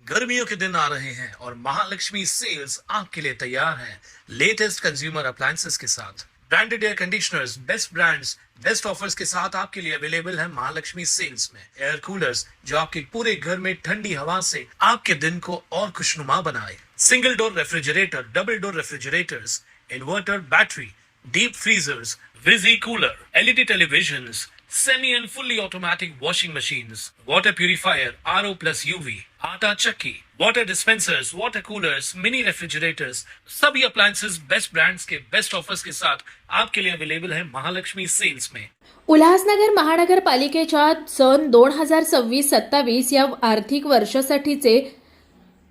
गर्मियों के दिन आ रहे हैं और महालक्ष्मी सेल्स आपके लिए तैयार है लेटेस्ट कंज्यूमर अप्लायंसेस के साथ। Branded air conditioners, best brands, best offers के साथ आपके लिए अवेलेबल है महालक्ष्मी सेल्स में। एयर कूलर्स जो आपके पूरे घर में ठंडी हवा से आपके दिन को और खुशनुमा बनाए। Single door refrigerator, double door refrigerators, inverter battery, deep freezers, visi cooler, LED televisions, semi and fully automatic washing machines, water purifier, RO plus UV, आटा चक्की, water dispensers, water coolers, mini refrigerators, सभी appliances best brands के best offers के साथ आपके लिए available है Mahalaxmi sales में। उल्हासनगर महानगरपालिकेच्या सन 2026-27 या आर्थिक वर्षासाठीचे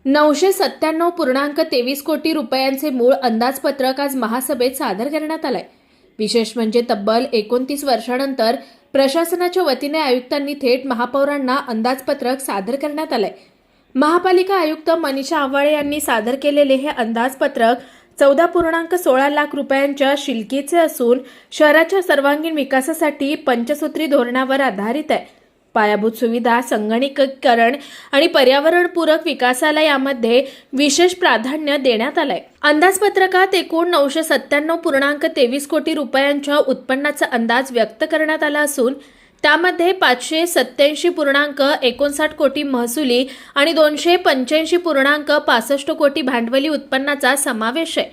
997.23 कोटी रुपयांचे मूळ अंदाजपत्रक आज महासभेत सादर करण्यात आलंय। विशेष म्हणजे तब्बल 29 वर्षांनंतर प्रशासनाच्या वतीने आयुक्तांनी थेट महापौरांना अंदाजपत्रक सादर करण्यात आलंय। महापालिका आयुक्त मनीषा आव्हाळे यांनी सादर केलेले हे अंदाजपत्रक 14.16 लाख रुपयांच्या शिलकीचे असून शहराच्या सर्वांगीण विकासासाठी पंचसूत्री धोरणावर आधारित आहे। पायाभूत सुविधा, संगणकीकरण आणि पर्यावरणपूरक विकासाला यामध्ये विशेष प्राधान्य देण्यात आलंय। अंदाजपत्रकात एकूण 997.23 कोटी रुपयांच्या उत्पन्नाचा अंदाज व्यक्त करण्यात आला असून त्यामध्ये 587.59 कोटी महसुली आणि 285.65 कोटी भांडवली उत्पन्नाचा समावेश आहे।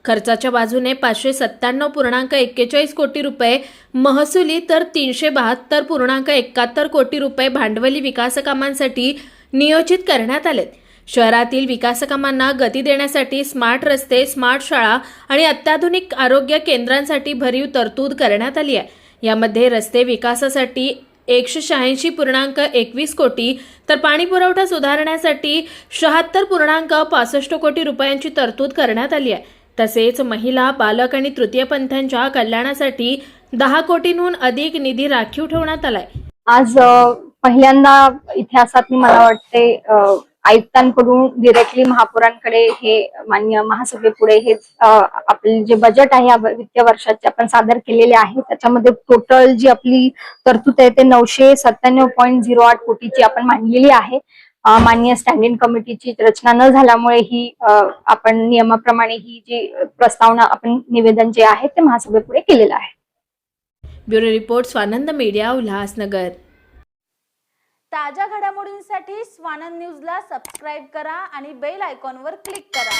खर्चाच्या बाजूने 597.41 कोटी रुपये महसुली तर 372.71 कोटी रुपये भांडवली विकास कामांसाठी नियोजित करण्यात आलेत। शहरातील विकास कामांना गती देण्यासाठी स्मार्ट रस्ते, स्मार्ट शाळा आणि अत्याधुनिक आरोग्य केंद्रांसाठी भरीव तरतूद करण्यात आली आहे। यामध्ये रस्ते विकासासाठी 186.21 कोटी तर पाणी पुरवठा सुधारण्यासाठी 76.65 कोटी रुपयांची तरतूद करण्यात आली आहे। तसेच महिला, बालक आणि तृतीयपंथांच्या कल्याणासाठी 10 कोटींहून अधिक निधी राखीव ठेवण्यात आलाय। आज पहिल्यांदा इतिहासात मला वाटते आयुक्तांकडून डिरेक्टली महापौरांकडे हे माननीय महासभेपुढे हे आपले जे बजेट आहे या वित्तीय वर्षाचे आपण सादर केलेले आहे। त्याच्यामध्ये टोटल जी आपली तरतूद आहे ते 997.08 कोटीची आपण मांडलेली आहे। माननीय स्टँडिंग कमिटीची रचना न झाल्यामुळे ही आपण नियमाप्रमाणे ही जी प्रस्तावना आपण निवेदन जे आहे ते महासभेपुढे केलेलं आहे। Bureau report, Swanand media, Ulhasnagar. ताज्या घडामोडींसाठी स्वानंद न्यूजला सबस्क्राईब करा आणि बेल आयकॉनवर क्लिक करा।